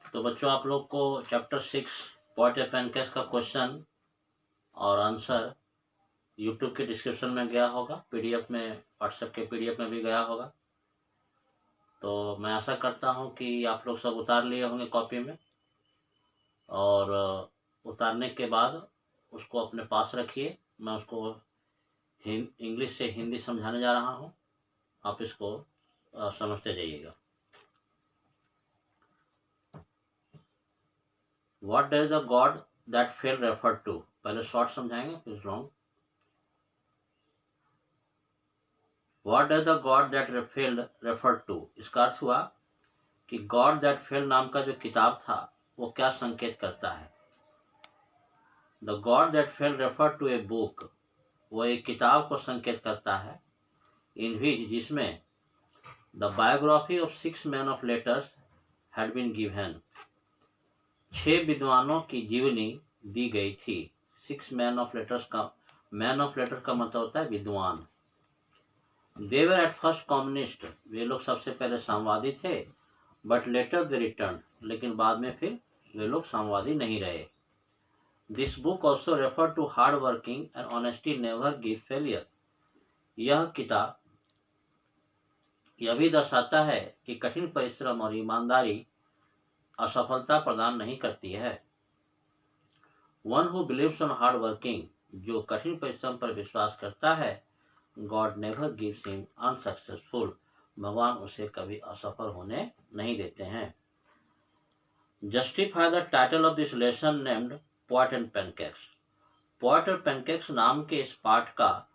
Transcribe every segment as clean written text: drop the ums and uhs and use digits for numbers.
तो बच्चों आप लोग को चैप्टर 6 व्हाट ए पेनकेक का क्वेश्चन और आंसर यूट्यूब के डिस्क्रिप्शन में गया होगा, पीडीएफ में, व्हाट्सएप के पीडीएफ में भी गया होगा। तो मैं आशा करता हूं कि आप लोग सब उतार लिए होंगे कॉपी में, और उतारने के बाद उसको अपने पास रखिए। मैं उसको इंग्लिश से हिंदी समझाने जा रहा हूं, आप इसको समझते जाइएगा। What does the god that fail refer to? पहले शॉर्ट समझाएंगे फिर long. What does the god that fail refer to? इसका अर्थ हुआ कि गॉड दैट फेल नाम का जो किताब था वो क्या संकेत करता है। The god that fail refer to a book, वो एक किताब को संकेत करता है, इन विच, जिसमें the biography of 6 man of letters had been given, 6 विद्वानों की जीवनी दी गई थी। 6 मैन ऑफ लेटर्स का, मैन ऑफ लेटर का मतलब होता है विद्वान। They were at first communist, वे लोग सबसे पहले साम्यवादी थे, बट लेटर दे रिटर्न, लेकिन बाद में फिर वे लोग साम्यवादी नहीं रहे। This book also refer to hard working and honesty never give failure, यह किताब यह भी दर्शाता है कि कठिन परिश्रम और ईमानदारी असफलता प्रदान नहीं करती है। One who believes on hard working, जो कठिन परिश्रम पर विश्वास करता है, God never gives him unsuccessful, भगवान उसे कभी असफल होने नहीं देते हैं। Justify the title of this lesson named pot and pancakes, pot और पैनकेक्स नाम के इस पाठ का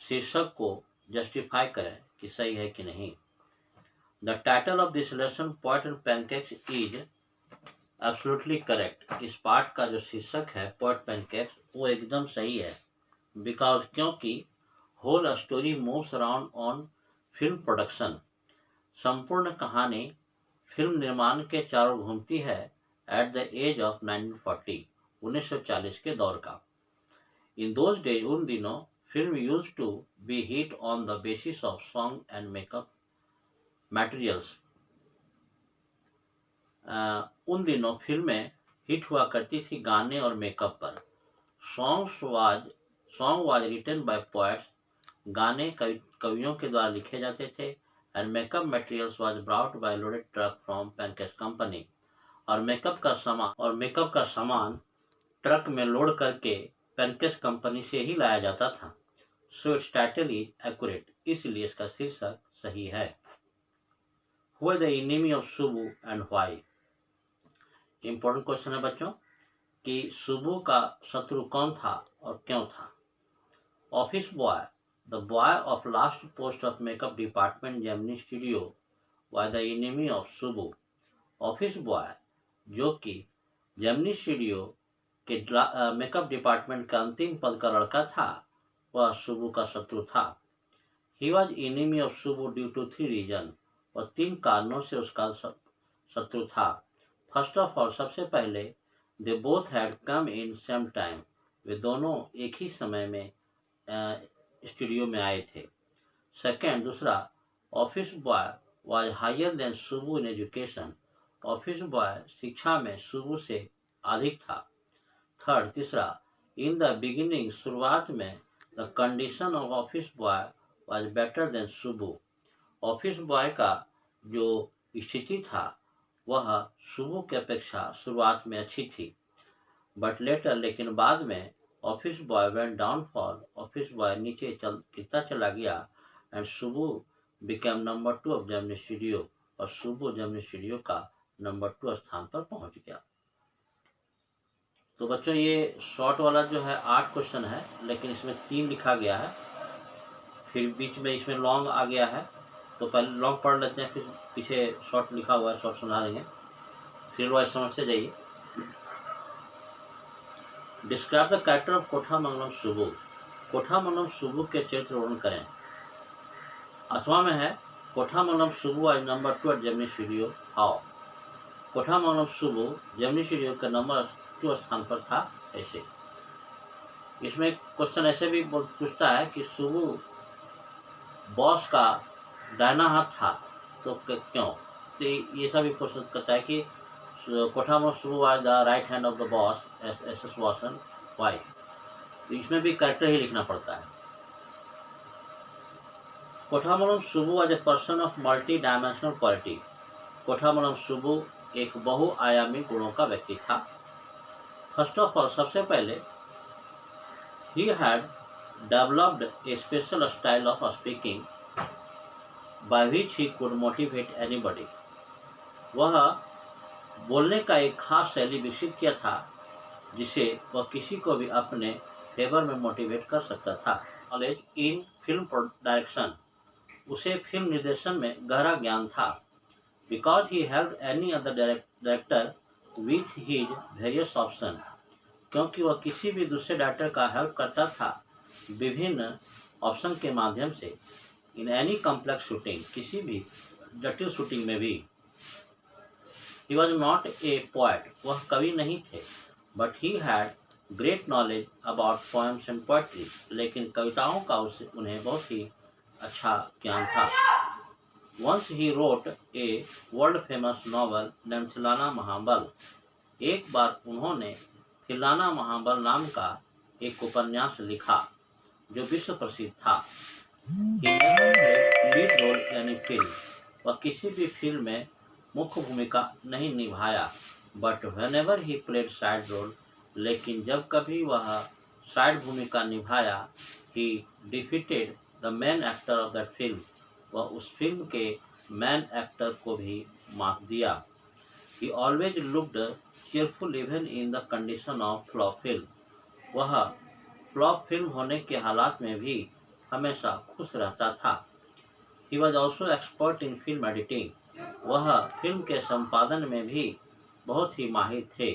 शीर्षक को जस्टिफाई करें कि सही है कि नहीं। The title of this lesson pot and pancakes is absolutely correct, इस पाठ का जो शीर्षक है पॉट पैनकेक्स वो एकदम सही है। बिकॉज, क्योंकि whole story moves around on film production, संपूर्ण कहानी फिल्म निर्माण के चारों घूमती है एट द एज ऑफ 1940, 1940 के दौर का। इन दोज डेज, उन दिनों, film used to be hit on the basis of song and makeup materials, उन दिनों फिल्में हिट हुआ करती थी गाने और मेकअप पर। Song was written by poets, गाने कवियों के द्वारा लिखे जाते थे। And makeup materials was brought by loaded truck from pancakes company, और मेकअप का सामान ट्रक में लोड करके पेनकेक्स कंपनी से ही लाया जाता था। So it's title is accurate, इसलिए इसका शीर्षक सही है। Who is the enemy of Subu and why? Important question है बच्चों कि सुबु का शत्रु कौन था और क्यों था। Office boy, the boy of last post of makeup department Gemini studio, was the enemy of Subbu. Office boy, जो कि जेमिनी स्टूडियो के मेकअप डिपार्टमेंट का अंतिम पद का लड़का था, वह सुबु का शत्रु था। He was enemy of Subbu due to 3 reason, और 3 कारणों से उसका शत्रु था। फर्स्ट ऑफ ऑल, सबसे पहले, they both had come in same time, वे दोनों एक ही समय में स्टूडियो में आए थे। सेकेंड, दूसरा, office boy was higher than Subbu in education, office boy शिक्षा में सुबु से अधिक था। थर्ड, तीसरा, इन द बिगिनिंग, शुरुआत में, the condition of office boy was better than Subbu, office boy का जो स्थिति था वह सुबु की अपेक्षा शुरुआत में अच्छी थी। बट लेटर, लेकिन बाद में, office boy went downfall, office boy नीचे गिरता चला गया, and Subbu became number 2 of Gemini studio, और सुबु जेमिनी स्टूडियो का नंबर 2 स्थान पर पहुंच गया। तो बच्चों ये शॉर्ट वाला जो है 8 क्वेश्चन है, लेकिन इसमें 3 लिखा गया है, फिर बीच में इसमें लॉन्ग आ गया है। तो पहले लॉन्ग पढ़ लेते हैं, फिर पीछे शॉर्ट लिखा हुआ है, शॉर्ट सुना देंगे, सीरियल वाइज समझते जाइए। Describe the character of Kothamangalam Subbu, Kothamangalam Subbu के चरित्र वर्णन करें। अथवा में है कोठामंगलम सुबु आज number 2 Gemini studio, how. Kothamangalam Subbu Gemini studio का नंबर 2 स्थान पर था, ऐसे। इसमें क्वेश्चन ऐसे भी पूछता है कि सुबु बॉस का दाहिना हाथ था तो क्यों, तो ये सभी क्वेश्चन करता है कि Kothamangalam Subbu was the right hand of the boss S S Vasan. Why, इसमें भी कैरेक्टर ही लिखना पड़ता है। Kothamangalam Subbu was a person of multi dimensional quality. Kothamangalam Subbu एक बहुआयामी गुणों का व्यक्ति था। फर्स्ट ऑफ ऑल, सबसे पहले, he had developed a special style of speaking by which he could motivate anybody। वह बोलने का एक खास शैली विकसित किया था जिसे वह किसी को भी अपने फेवर में मोटिवेट कर सकता था। नॉलेज इन फिल्म डायरेक्शन, उसे फिल्म निर्देशन में गहरा ज्ञान था। Because he help any other director with his various option, क्योंकि वह किसी भी दूसरे डायरेक्टर का हेल्प करता था विभिन्न ऑप्शन के माध्यम से। इन एनी कॉम्प्लेक्स शूटिंग, किसी भी जटिल शूटिंग में भी। He was not a poet, वह कवि नहीं थे, but he had great knowledge about poems and poetry, लेकिन कविताओं का उन्हें बहुत ही अच्छा ज्ञान था। Once he wrote a world famous novel named Thillana Mohanambal, एक बार उन्होंने थिल्लाना महाबल नाम का एक उपन्यास लिखा जो विश्व प्रसिद्ध था। लीड रोल यानी फिल्म, वह किसी भी फिल्म में मुख्य भूमिका नहीं निभाया, but whenever he played side role, लेकिन जब कभी वह साइड भूमिका निभाया, he defeated the main actor of that film, वह उस फिल्म के मेन एक्टर को भी मात दिया। ही always looked cheerful even in the condition of flop film, वह फ्लॉप फिल्म होने के हालात में भी हमेशा खुश रहता था। He was also expert in film editing, वह फिल्म के संपादन में भी बहुत ही माहिर थे।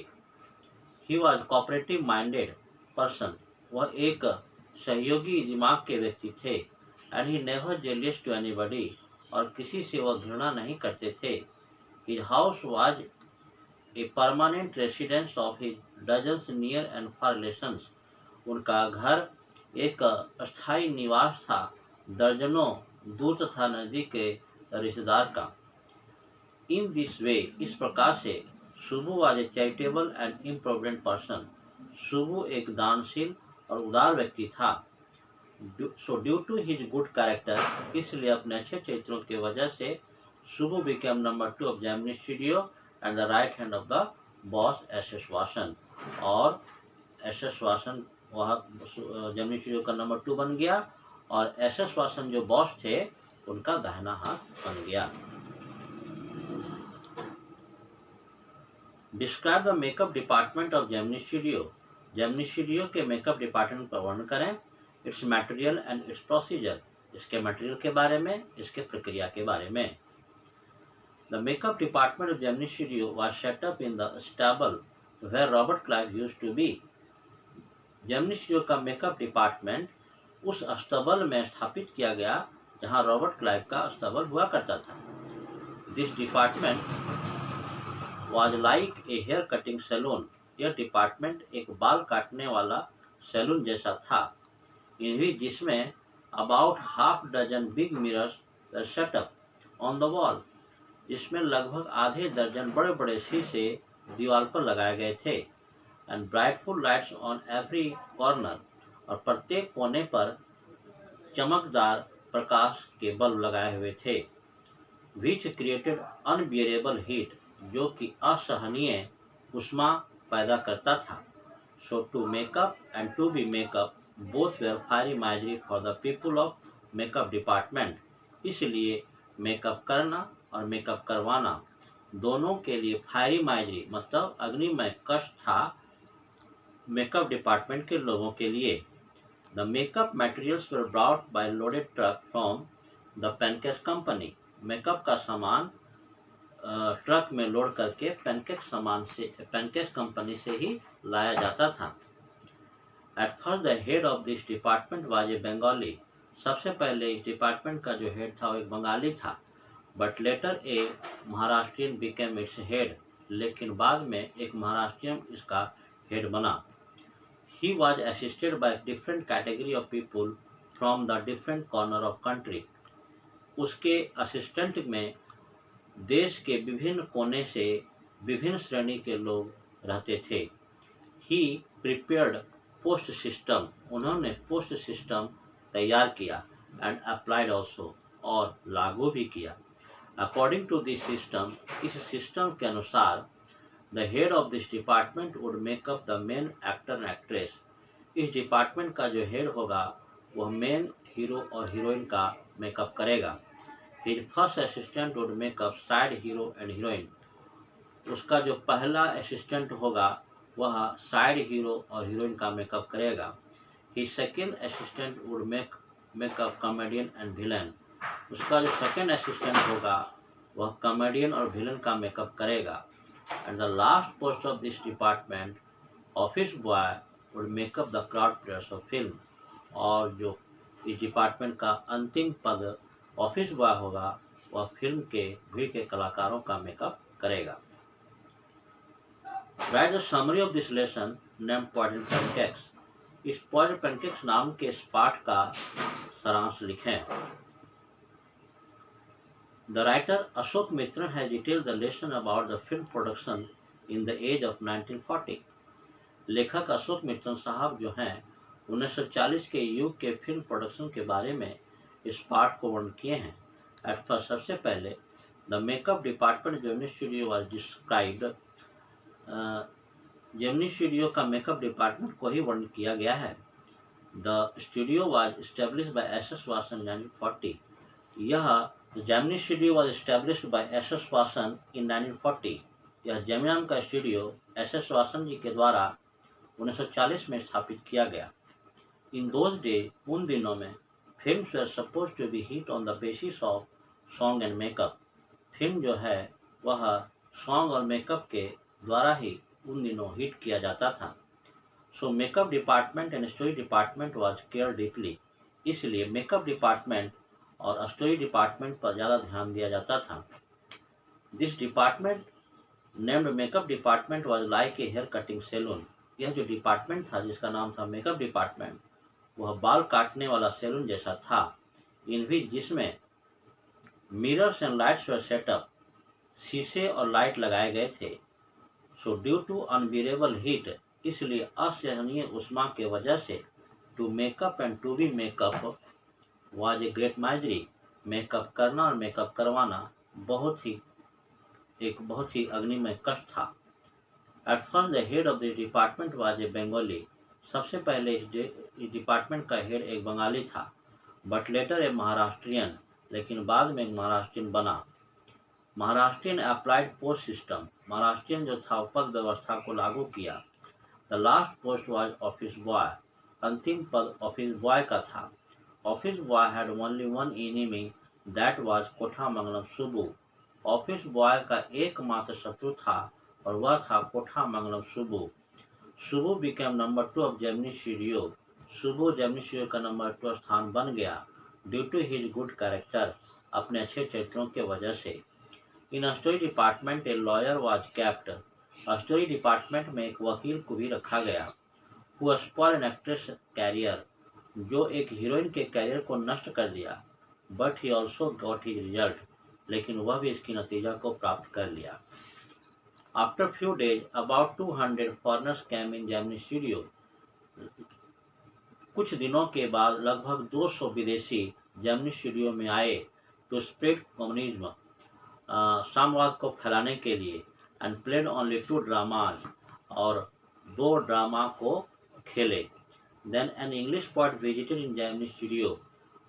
He was cooperative minded person, वह एक सहयोगी दिमाग के व्यक्ति थे। And he never jealous to anybody, और किसी से वह घृणा नहीं करते थे। His house was a permanent residence of his dozens near and far relations, उनका घर एक अस्थायी निवास था दर्जनों दूर तथा नजदीक के रिश्तेदार का। इन दिस वे, इस प्रकार से, Subbu was a charitable and improvident person, Subbu एक दानशील और उदार व्यक्ति था। So due to his good character, इसलिए अपने अच्छे चरित्रों की वजह से Subbu became number 2 of Gemini studio and the right hand of the boss S S Vasan, और एस एस वासन वह जेमिनी स्टूडियो का नंबर 2 बन गया, और एस एस वासन जो बॉस थे उनका दाहिना हाथ बन गया। Describe the makeup department of Gemini studio, Gemini studio के मेकअप डिपार्टमेंट का वर्णन करें। It's material and it's procedure, इसके मटेरियल के बारे में, इसके प्रक्रिया के बारे में। The makeup department of Gemini Studio was set up in the stable where Robert Clive used to be। Gemini studio का मेकअप डिपार्टमेंट उस अस्तबल में स्थापित किया गया जहां रॉबर्ट क्लाइव का अस्तबल हुआ करता था। This department was like a hair cutting saloon, यह डिपार्टमेंट एक बाल काटने वाला सैलून जैसा था, जिसमें about half dozen big mirrors were set up on the wall, जिसमें लगभग आधे दर्जन बड़े बड़े शीशे दीवार पर लगाए गए थे। And brightful lights on every corner, और प्रत्येक कोने पर चमकदार प्रकाश के बल्ब लगाए हुए थे। विच क्रिएटेड अनबियरेबल हीट, जो कि असहनीय उष्मा पैदा करता था। So to makeup and to be makeup both were fiery misery for the people of makeup department, इसलिए मेकअप करना और मेकअप करवाना दोनों के लिए फायरी माइजरी मतलब अग्निमय कष्ट था मेकअप डिपार्टमेंट के लोगों के लिए। The makeup materials were brought by loaded truck from the pancakes company, makeup का सामान ट्रक में लोड करके पेनकेक्स कंपनी से ही लाया जाता था। At first the head of this department was a Bengali, सबसे पहले इस डिपार्टमेंट का जो हेड था वो एक बंगाली था। But later a Maharashtrian became its head, लेकिन बाद में एक महाराष्ट्रियन इसका हेड बना। He was assisted by different category of people from the different corner of country, उसके असिस्टेंट में देश के विभिन्न कोने से विभिन्न श्रेणी के लोग रहते थे। ही प्रिपेयर्ड पोस्ट सिस्टम, उन्होंने पोस्ट सिस्टम तैयार किया, एंड अप्लाइड ऑल्सो, और लागू भी किया। अकॉर्डिंग टू दिस सिस्टम, इस सिस्टम के अनुसार the head of this department would makeup the main actor and actress. इस डिपार्टमेंट का जो हेड होगा वह मेन हीरो और हीरोइन का मेकअप करेगा। His first assistant would makeup side hero and heroine. उसका जो पहला असिस्टेंट होगा वह साइड हीरो और हीरोइन का मेकअप करेगा। His second assistant would makeup comedian and villain. उसका जो सेकेंड असिस्टेंट होगा वह कॉमेडियन और विलन का मेकअप करेगा। And the last post of this department, office boy, would makeup the crowd players of film. और जो इस डिपार्टमेंट का अंतिम पद ऑफिस बॉय होगा वह फिल्म के भीड़ के कलाकारों का मेकअप करेगा। Write the summary of this lesson name पॉइल्ड पैनकेक्स। इस पॉइल्ड पैनकेक्स नाम के इस पाठ का सारांश लिखें। The writer Ashok Mitran has detailed the lesson about the film production in the age of 1940. लेखक अशोक मित्तन साहब जो हैं 1940 के युग के फिल्म प्रोडक्शन के बारे में इस पाठ को वर्णन किए हैं। एट फर्स्ट, सबसे पहले the makeup department Gemini studio was described. Gemini studio का मेकअप डिपार्टमेंट को ही वर्णन किया गया है। The studio was established by S S. Vasan 1940। यह Gemini studio was established by S S. Vasan in 1940। यह जेमिनी का स्टूडियो एस.एस. वासन जी के द्वारा 1940 में स्थापित किया गया। इन दोज डे, उन दिनों में, films were suppose to be hit on the basis of song and makeup. Film जो है वह सॉन्ग और मेकअप के द्वारा ही उन दिनों हिट किया जाता था। So makeup department and story department was care deeply. इसलिए मेकअप डिपार्टमेंट और स्टोरी डिपार्टमेंट पर ज़्यादा ध्यान दिया जाता था। This department named makeup department was like a hair cutting saloon. यह जो डिपार्टमेंट था जिसका नाम था मेकअप डिपार्टमेंट, वह बाल काटने वाला सैलून जैसा था। इन भी जिसमें mirrors and lights were set up, शीशे और लाइट लगाए गए थे। So due to unbearable heat, इसलिए असहनीय उष्मा के वजह से, to makeup and to be makeup was a great misery. Makeup करना और मेकअप करवाना बहुत ही अग्निमय कष्ट था। At first the head of this department was a Bengali. सबसे पहले इस डिपार्टमेंट का हेड एक बंगाली था। बट लेटर ए महाराष्ट्रियन, लेकिन बाद में एक महाराष्ट्रियन बना। Maharashtrian applied post system, Maharashtrian जो था पद व्यवस्था को लागू किया। The last post was office boy, अंतिम पद ऑफिस बॉय का था। Office boy had only one enemy, that was Kothamangalam Subbu. Office boy का एकमात्र शत्रु था और वह था Kothamangalam Subbu. Subbu became number 2 of Gemini studio. Subbu Gemini studio का नंबर 2 स्थान बन गया। Due to his good character, अपने अच्छे चरित्रों के वजह से। In story department a lawyer was kept. Story department में एक वकील को भी रखा गया। Who spoiled an actress career, जो एक हीरोइन के कैरियर को नष्ट कर दिया। But he also got his result, लेकिन वह भी इसकी नतीजा को प्राप्त कर लिया। After few days about 200 foreigners came in Gemini studio. कुछ दिनों के बाद लगभग 200 विदेशी जेमिनी स्टूडियो में आए। टू स्प्रेड कम्युनिज्म, साम्यवाद को फैलाने के लिए। एंड प्लेड ओनली 2 ड्रामाज, और 2 ड्रामा को खेले। Then an English poet visited in Gemini studio.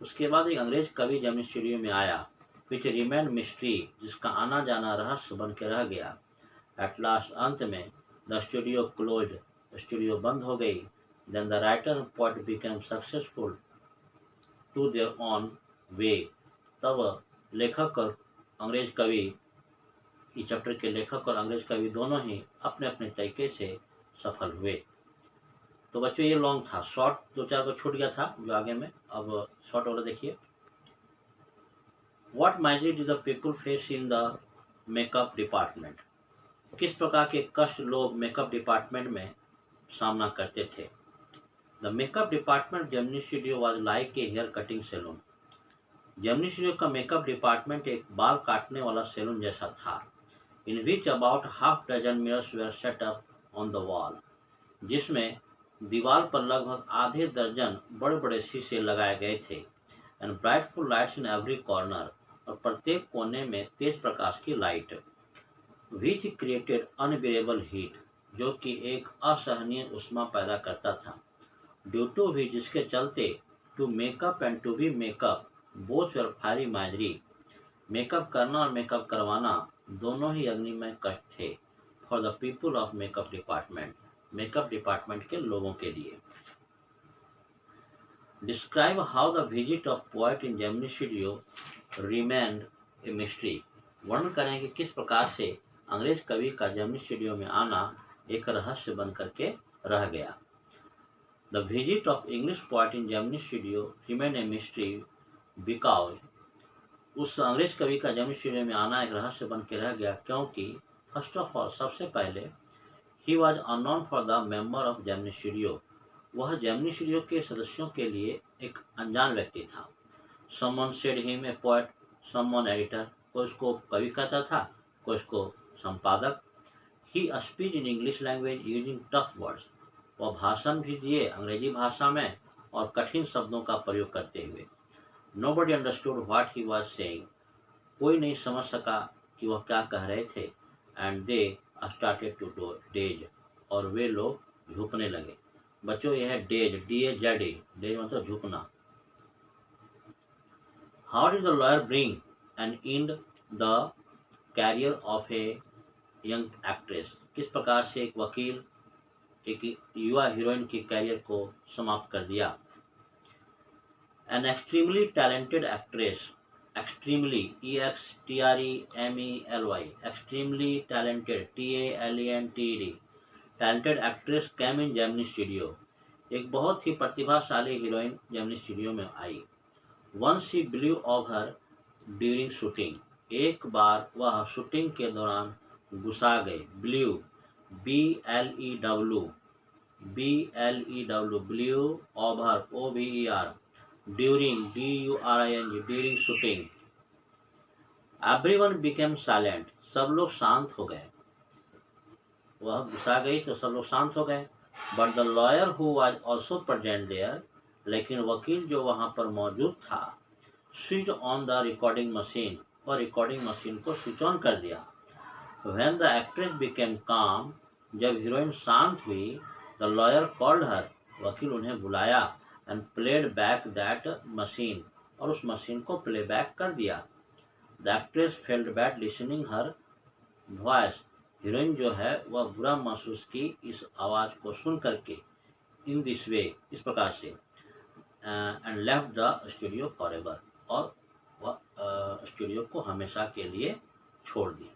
उसके बाद एक अंग्रेज कवि जेमिनी स्टूडियो में आया। विच रिमेन मिस्ट्री, जिसका आना जाना रहस्य बन के रह गया। एट लास्ट, अंत में, द स्टूडियो क्लोज्ड, स्टूडियो बंद हो गई। Then the writer and poet became successful to their own way. तब लेखक और अंग्रेज कवि, इस चैप्टर के लेखक और अंग्रेज कवि दोनों ही अपने अपने तरीके से सफल हुए। तो बच्चों ये लॉन्ग था, शॉर्ट 2-4 को छूट गया था जो आगे में, अब शॉर्ट वाला देखिए। What misery do the people face in the makeup department. किस प्रकार के कष्ट लोग मेकअप डिपार्टमेंट में सामना करते थे। The makeup department Gemini studio was like a hair cutting saloon. Gemini studio का मेकअप डिपार्टमेंट एक बाल काटने वाला सैलून जैसा था। In which about half dozen mirrors were set up on the wall, जिसमें दीवार पर लगभग आधे दर्जन बड़े बड़े शीशे लगाए गए थे। And brightful lights in every corner, और प्रत्येक कोने में तेज प्रकाश की light, which created unbearable heat, जो कि एक असहनीय उष्मा पैदा करता था। ड्यू टू भी, जिसके चलते to makeup and to be makeup both were fiery misery, makeup करना और मेकअप करवाना दोनों ही अग्निमय कष्ट थे। For the people of makeup department, makeup department के लोगों के लिए। Describe how the visit of poet in Gemini studio remained a mystery, वर्णन करें कि किस प्रकार से अंग्रेज कवि का जेमिनी स्टूडियो में आना एक रहस्य बन करके रह गया। The visit of English poet in Gemini studio remain a mystery because, उस अंग्रेज कवि का जेमिनी स्टूडियो में आना एक रहस्य बन के रह गया क्योंकि फर्स्ट ऑफ ऑल, सबसे पहले, he was unknown for the member of Gemini studio, वह जेमिनी स्टूडियो के सदस्यों के लिए एक अनजान व्यक्ति था। Someone said him a poet, someone editor, कोई उसको कवि कहता था, कोई उसको संपादक। He speech in English language using tough words, वह भाषण भी दिए अंग्रेजी भाषा में और कठिन शब्दों का प्रयोग करते हुए। Nobody understood what he was saying, कोई नहीं समझ सका कि वह क्या कह रहे थे। And they started two days, और वे लोग झुकने लगे। बच्चों, यह है डेज, DAZ, डेज मतलब झुकना। How did the lawyer bring and and the carrier of a young actress, किस प्रकार से एक वकील एक युवा हीरोइन की कैरियर को समाप्त कर दिया। An extremely talented actress, extremely EXTREMELY, extremely talented TALENTED, talented actress came in Gemini studio, एक बहुत ही प्रतिभाशाली हीरोइन जेमिनी स्टूडियो में आई। Once she blew of her during shooting, एक बार वह शूटिंग के दौरान घुसा गए। Blew, BLEW, blew, over, OVER, during, DURING, during shooting. Everyone became silent, सब लोग शांत हो गए। वह घुसा गई तो सब लोग शांत हो गए। But the lawyer who was also present there, लेकिन वकील जो वहां पर मौजूद था, switch on the recording machine, और रिकॉर्डिंग मशीन को स्विच ऑन कर दिया। व्हेन द एक्ट्रेस बिकेम काम, जब हीरोइन शांत हुई, द लॉयर कॉल्ड हर, वकील उन्हें बुलाया, and played back that machine, और उस मशीन को प्लेबैक कर दिया। The actress felt bad listening her voice, heroine जो है वह बुरा महसूस की इस आवाज़ को सुन करके। इन दिस वे, इस प्रकार से। And left the studio for ever, और वह स्टूडियो को हमेशा के लिए छोड़ दी।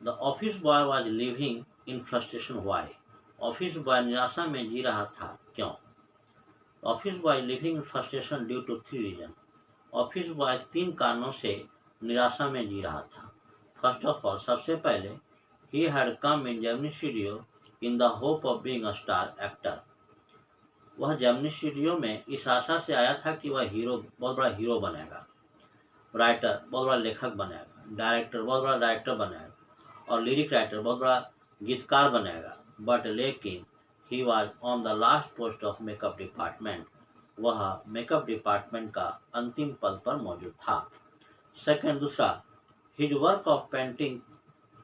The office boy was living in frustration why, office boy निराशा में जी रहा था, क्यों। Office boy living in frustration due to 3 reason, office boy 3 कारणों से निराशा में जी रहा था। फर्स्ट ऑफ ऑल, सबसे पहले, he had come in Gemini studio in the hope of being a star actor, वह जेमिनी स्टूडियो में इस आशा से आया था कि वह बहुत बड़ा हीरो बनेगा, राइटर बहुत बड़ा लेखक बनेगा, डायरेक्टर बहुत बड़ा डायरेक्टर बनेगा, और लिरिक राइटर बहुत बड़ा गीतकार बनेगा। बट लेकिन he was on the last post of makeup department, वह मेकअप डिपार्टमेंट का अंतिम पद पर मौजूद था। सेकंड, दूसरा, his work of painting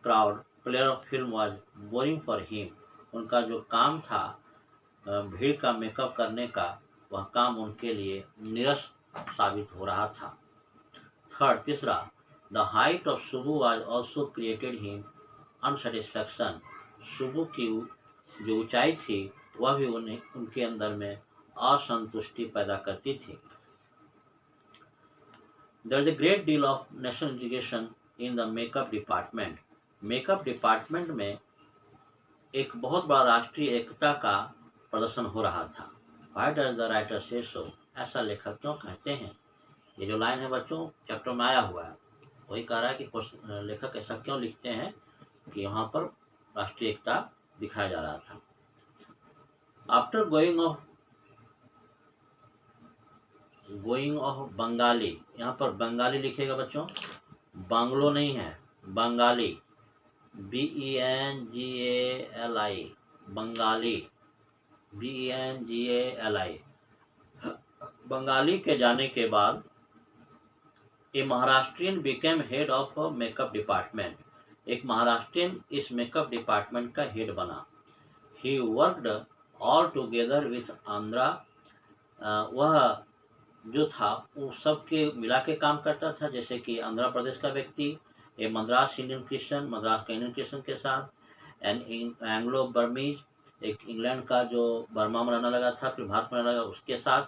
crowd player of film was boring for him, उनका जो काम था भीड़ का मेकअप करने का, वह काम उनके लिए निरस साबित हो रहा था। थर्ड, तीसरा, the height of Subbu was also created him unsatisfaction, Subbu की जो ऊंचाई थी वह भी उनके अंदर में असंतुष्टि पैदा करती थी। There is a great deal of national education in the makeup department. Makeup department में एक बहुत बड़ा राष्ट्रीय एकता का प्रदर्शन हो रहा था। Why does the writer say so? ऐसा लेखक क्यों कहते हैं। ये जो लाइन है बच्चों चैप्टर में आया हुआ है, वही कह रहा है कि लेखक ऐसा क्यों लिखते हैं कि यहाँ पर राष्ट्रीय एकता दिखाया जा रहा था। After going of going of Bengali, यहाँ पर बंगाली लिखेगा बच्चों, बांग्लो नहीं है, बंगाली, BENGALI, बंगाली, BENGALI। बंगाली के जाने के बाद a Maharashtrian became head of makeup department, एक महाराष्ट्रियन इस मेकअप डिपार्टमेंट का हेड बना। He worked all together with Andhra, वह जो था वो सबके मिला के काम करता था, जैसे कि आंध्र प्रदेश का व्यक्ति, ए मद्रास इंडियन क्रिश्चियन, मद्रास का इंडियन क्रिश्चियन के साथ, एंड एंग्लो बर्मीज, एक इंग्लैंड का जो बर्मा में रहने लगा था फिर भारत में रहने लगा उसके साथ,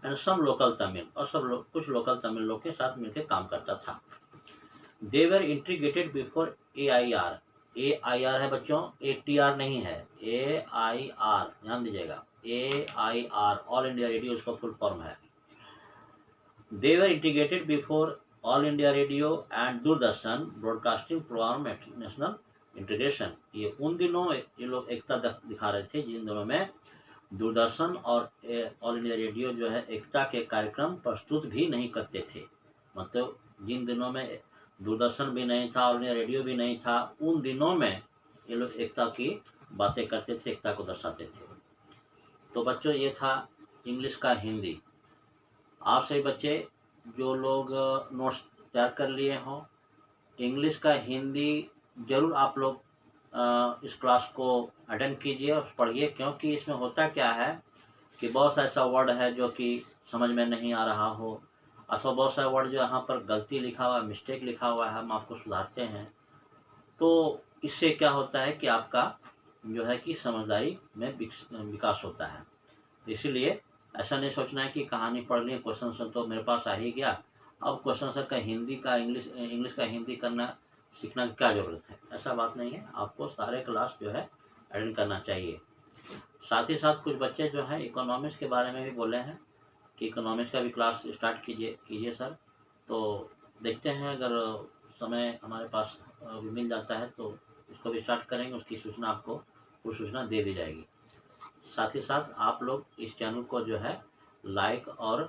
एंड सम लोकल तमिल, और सब लोग कुछ लोकल तमिल लोग के साथ मिलकर काम करता था। दे वर इंटीग्रेटेड बिफोर AIR, AIR है बच्चों, ATR नहीं है, AIR, ध्यान दीजिएगा, AIR, ऑल इंडिया रेडियो उसका फुल फॉर्म है। They were integrated before All India Radio and Doordarshan Broadcasting Program National Integration। ये उन दिनों ये लोग एकता दिखा रहे थे जिन दिनों में दूरदर्शन और ऑल इंडिया रेडियो जो है एकता के कार्यक्रम प्रस्तुत भी नहीं करते थे। मतलब जिन दिनों में दूरदर्शन भी नहीं था, ऑल इंडिया रेडियो भी नहीं था, उन दिनों में ये लोग एकता की बातें करते थे, एकता को दर्शाते थे। तो बच्चों ये था इंग्लिश का हिंदी। आप सभी बच्चे जो लोग नोट्स तैयार कर लिए हों, इंग्लिश का हिंदी जरूर आप लोग इस क्लास को अटेंड कीजिए और पढ़िए, क्योंकि इसमें होता क्या है कि बहुत सा ऐसा वर्ड है जो कि समझ में नहीं आ रहा हो, अथवा बहुत सारे वर्ड जो यहाँ पर गलती लिखा हुआ है, मिस्टेक लिखा हुआ है, हम आपको सुधारते हैं। तो इससे क्या होता है कि आपका जो है कि समझदारी में विकास होता है। इसीलिए ऐसा नहीं सोचना है कि कहानी पढ़ ली, क्वेश्चन आंसर तो मेरे पास आ ही गया, अब क्वेश्चन आंसर का हिंदी का इंग्लिश का हिंदी करना सीखना की क्या ज़रूरत है। ऐसा बात नहीं है, आपको सारे क्लास जो है अटेंड करना चाहिए। साथ ही साथ कुछ बच्चे जो हैं इकोनॉमिक्स के बारे में भी बोले हैं कि इकोनॉमिक्स का भी क्लास स्टार्ट कीजिए सर। तो देखते हैं, अगर समय हमारे पास मिल जाता है तो उसको भी स्टार्ट करेंगे, उसकी सूचना आपको वो सूचना दे दी जाएगी। साथ ही साथ आप लोग इस चैनल को जो है लाइक और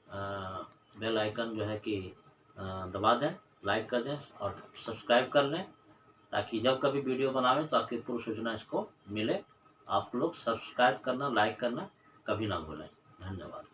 बेल आइकन जो है कि दबा दें, लाइक कर दें और सब्सक्राइब कर लें, ताकि जब कभी वीडियो बनावें तो आपकी पूर्व सूचना इसको मिले। आप लोग सब्सक्राइब करना, लाइक करना कभी ना भूलें। धन्यवाद।